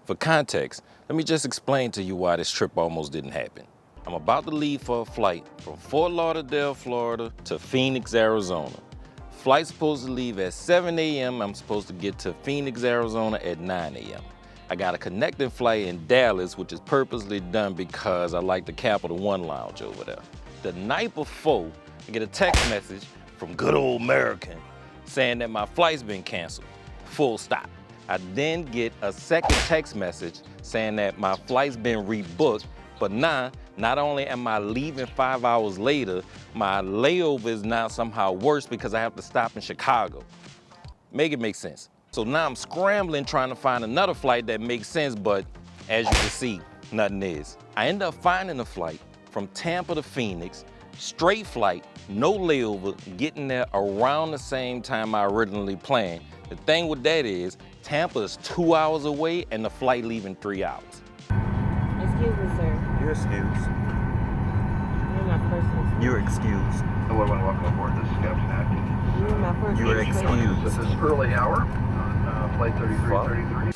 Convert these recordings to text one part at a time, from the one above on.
For context, let me just explain to you why this trip almost didn't happen. I'm about to leave for a flight from Fort Lauderdale, Florida to Phoenix, Arizona. Flight's supposed to leave at 7 a.m. I'm supposed to get to Phoenix, Arizona at 9 a.m. I got a connecting flight in Dallas, which is purposely done because I like the Capital One lounge over there. The night before, I get a text message from good old American saying that my flight's been canceled, full stop. I then get a second text message saying that my flight's been rebooked, but not only am I leaving 5 hours later, my layover is now somehow worse because I have to stop in Chicago. Make it make sense. So now I'm scrambling trying to find another flight that makes sense, but as you can see, nothing is. I end up finding a flight from Tampa to Phoenix, straight flight, no layover, getting there around the same time I originally planned. The thing with that is, Tampa is 2 hours away and the flight leaving 3 hours. Excuse me, sir. You're excused. You're my person. You're excused. Hello and welcome aboard. This is Captain Atkins. You're my person. You are excused. This is early hour on flight 3333.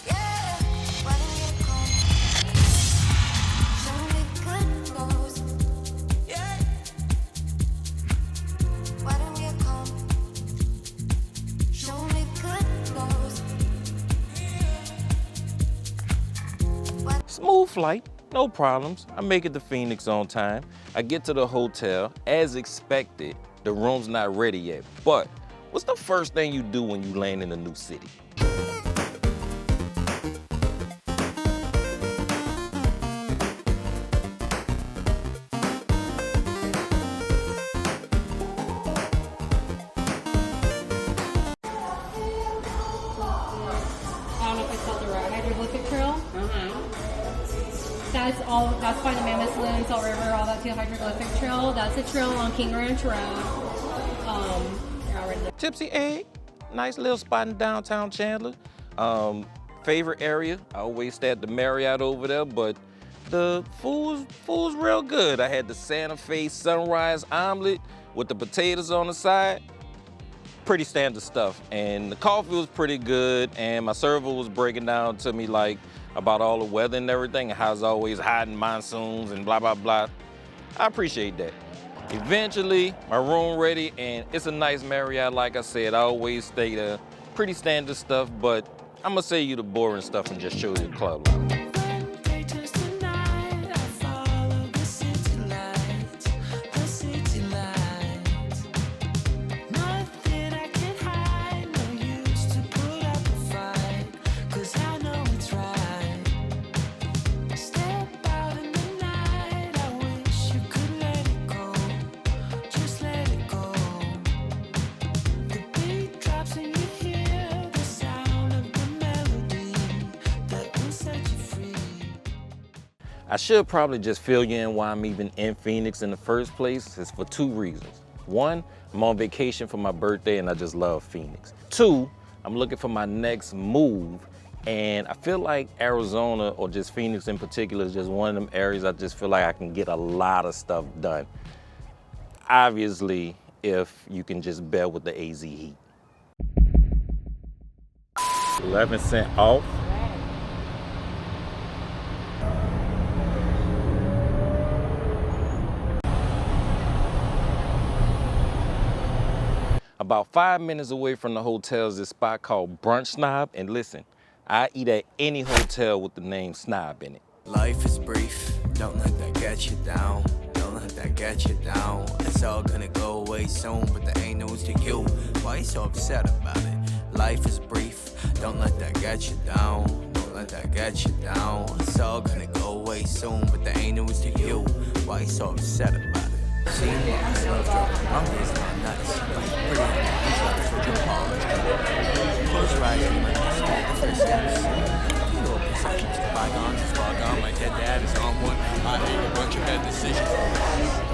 Smooth flight, no problems. I make it to Phoenix on time. I get to the hotel, as expected, the room's not ready yet. But what's the first thing you do when you land in a new city? That's by the Mammoth Saloon, Salt River, all that to the hydroglyphic trail. That's a trail on King Ranch Road. Tipsy Egg, nice little spot in downtown Chandler. Favorite area, I always stay at the Marriott over there, but the food was real good. I had the Santa Fe sunrise omelet with the potatoes on the side. Pretty standard stuff. And the coffee was pretty good, and my server was breaking down to me like about all the weather and everything, and how it's always hot in monsoons and blah, blah, blah. I appreciate that. Eventually, my room ready, and it's a nice Marriott, like I said. I always stay there. Pretty standard stuff, but I'm gonna say you the boring stuff and just show you the club lounge. I should probably just fill you in why I'm even in Phoenix in the first place. It's for two reasons. One, I'm on vacation for my birthday and I just love Phoenix. Two, I'm looking for my next move, and I feel like Arizona, or just Phoenix in particular, is just one of them areas I just feel like I can get a lot of stuff done. Obviously, if you can just bear with the AZ heat. 11 cents off. About 5 minutes away from the hotel is this spot called Brunch Snob, and listen, I eat at any hotel with the name Snob in it. Life is brief, don't let that get you down. Don't let that get you down. It's all gonna go away soon, but there ain't news to you. Why you so upset about it? Life is brief, don't let that get you down. Don't let that get you down. It's all gonna go away soon, but there ain't news to you. Why you so upset about it? See, I love dropping numbers, not nuts. Pretty pause. Close your eyes and let me see the first steps. You know perceptions, bygones is bygone. My dead dad is on one. I made a bunch of bad decisions.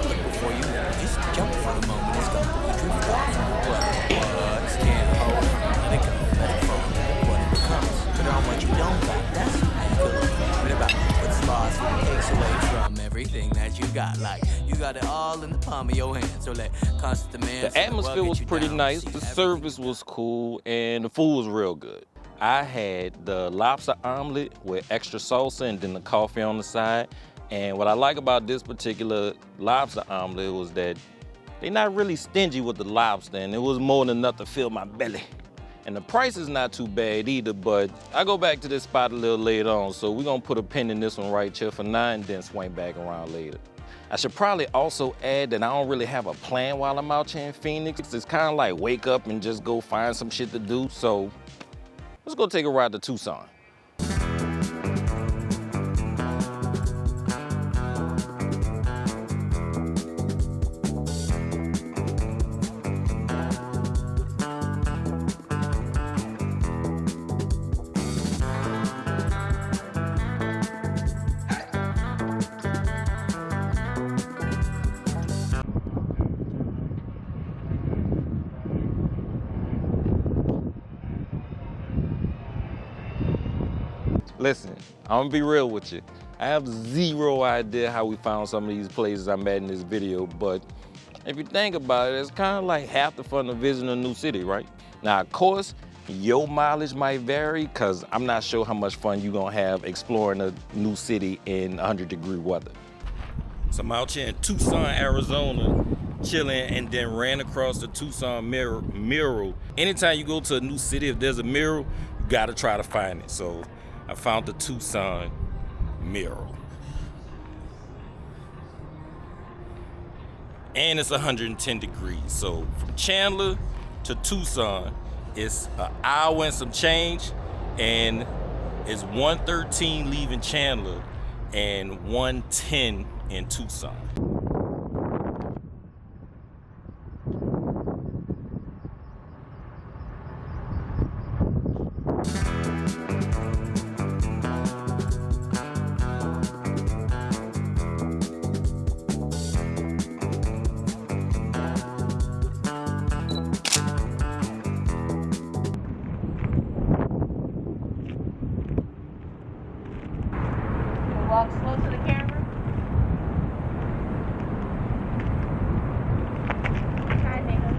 Look before you just jump for the moment. It's gonna be drift off from the blood. Words can't hold. Let it go, let it flow. What it becomes. Put on what you don't got. That's how you feel. What about what's lost takes away from everything that you got. Like you got it all in the palm of your hand. So let constant demand. The atmosphere was pretty nice. The service was cool, and the food was real good. I had the lobster omelet with extra salsa and then the coffee on the side. And what I like about this particular lobster omelet was that they're not really stingy with the lobster, and it was more than enough to fill my belly. And the price is not too bad either, but I go back to this spot a little later on, so we're gonna put a pin in this one right here for now and then swing back around later. I should probably also add that I don't really have a plan while I'm out here in Phoenix. It's kind of like wake up and just go find some shit to do, so let's go take a ride to Tucson. Listen, I'm gonna be real with you. I have zero idea how we found some of these places I'm at in this video, but if you think about it, it's kind of like half the fun of visiting a new city, right? Now, of course, your mileage might vary, because I'm not sure how much fun you're gonna have exploring a new city in 100-degree weather. So I'm out here in Tucson, Arizona, chilling, and then ran across the Tucson mural. Anytime you go to a new city, if there's a mural, you gotta try to find it. So I found the Tucson mural. And it's 110 degrees. So from Chandler to Tucson, it's an hour and some change, and it's 1:13 leaving Chandler and 1:10 in Tucson. Walk slow to the camera. Hi, nigga.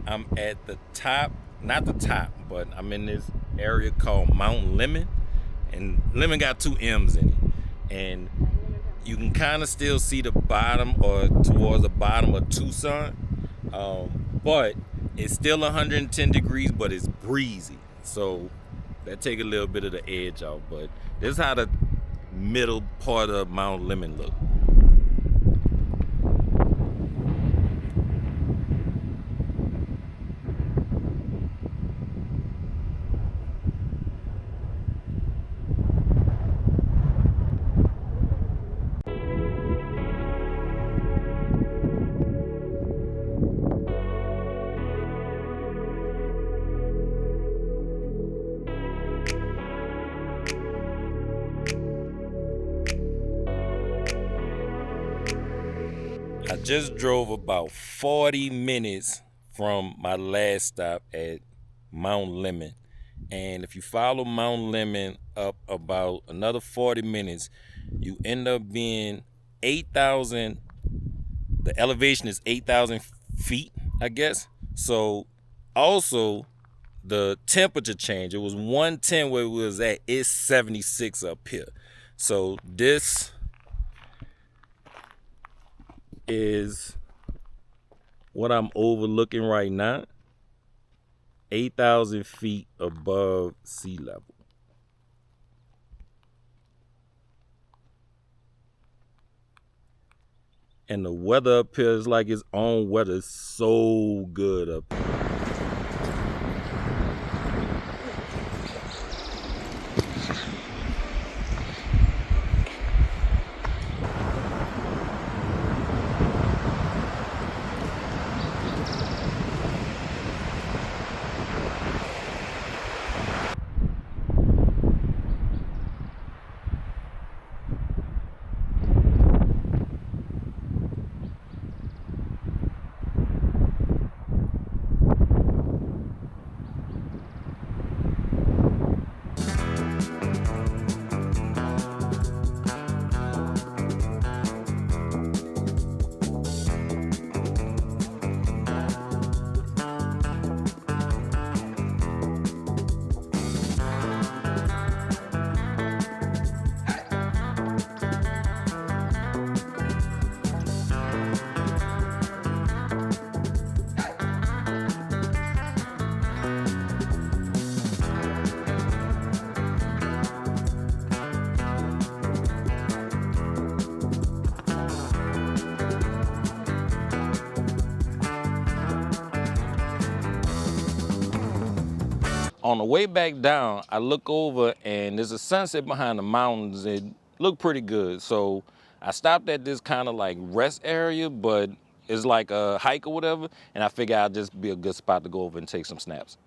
I'm at the top, not the top, but I'm in this area called Mount Lemon, and Lemon got 2 M's in it. And you can kind of still see the bottom, or towards the bottom of Tucson, but it's still 110 degrees, but it's breezy. So that take a little bit of the edge out, but this is how the middle part of Mount Lemon look. I just drove about 40 minutes from my last stop at Mount Lemon. And if you follow Mount Lemon up about another 40 minutes, you end up being 8,000. The elevation is 8,000 feet, I guess. So also the temperature change. It was 110 where it was at. It's 76 up here. So this is what I'm overlooking right now, 8,000 feet above sea level. And the weather up here is like its own weather. It's so good up here. On the way back down, I look over and there's a sunset behind the mountains. It looked pretty good. So I stopped at this kind of like rest area, but it's like a hike or whatever. And I figured I'd just be a good spot to go over and take some snaps.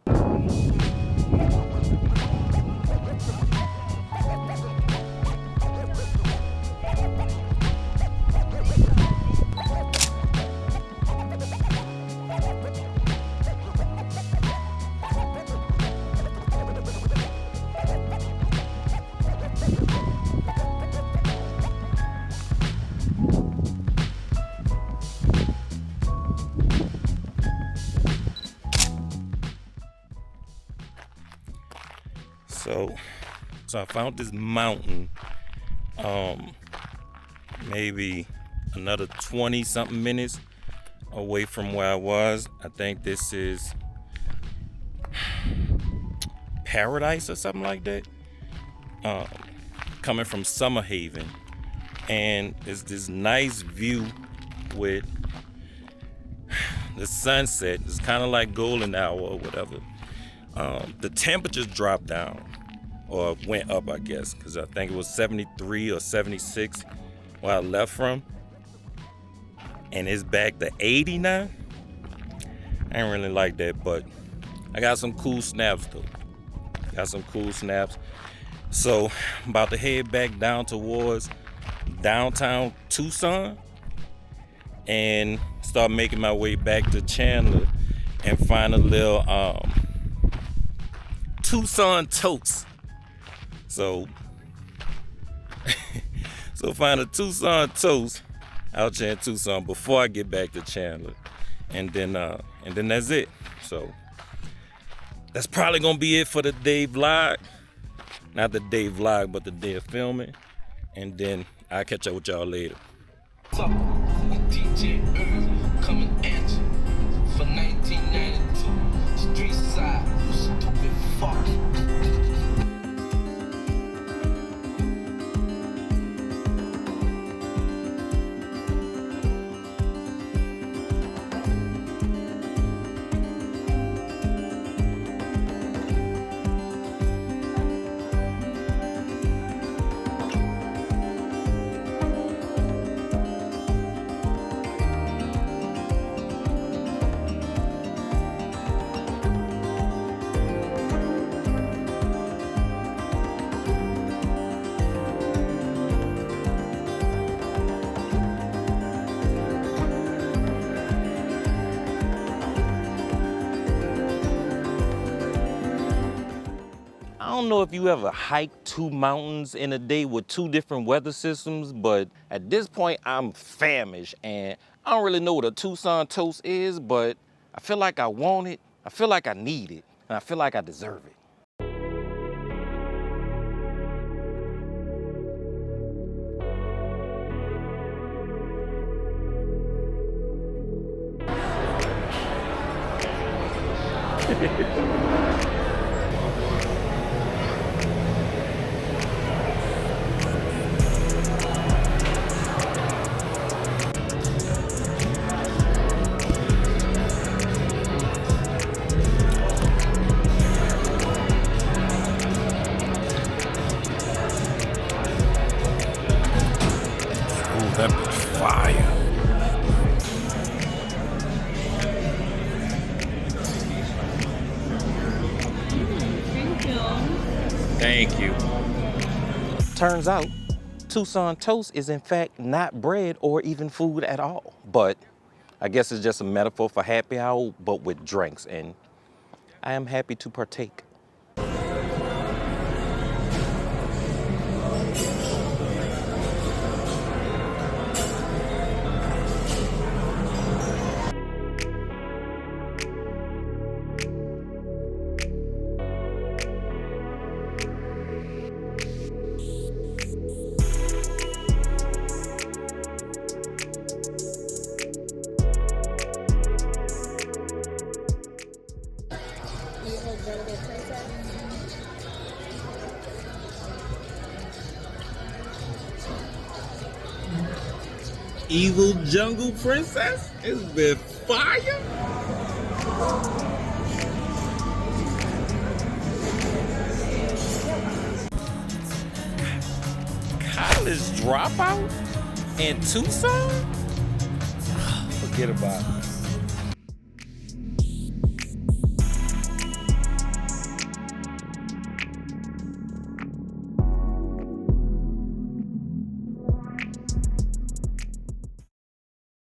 So I found this mountain, maybe another 20 something minutes away from where I was. I think this is Paradise or something like that, coming from Summer Haven. And it's this nice view with the sunset. It's kind of like golden hour or whatever. The temperatures dropped down, or went up, I guess, because I think it was 73 or 76 where I left from. And it's back to 80 now. I ain't really like that, but I got some cool snaps though. Got some cool snaps. So I'm about to head back down towards downtown Tucson and start making my way back to Chandler and find a little Tucson toast. So find a Tucson toast out here in Tucson before I get back to Chandler, and then that's it. So that's probably gonna be it for the day vlog. Not the day vlog, but the day of filming. And then I'll catch up with y'all later. DJ coming at you for 1992. Street side, stupid fuck. I don't know if you ever hiked two mountains in a day with two different weather systems, but at this point I'm famished and I don't really know what a Tucson toast is, but I feel like I want it, I feel like I need it, and I feel like I deserve it. That was fire. Thank you. Turns out, Tucson toast is in fact not bread or even food at all. But I guess it's just a metaphor for happy hour, but with drinks, and I am happy to partake. Evil Jungle Princess? It's been fire. college dropout in Tucson? Forget about it.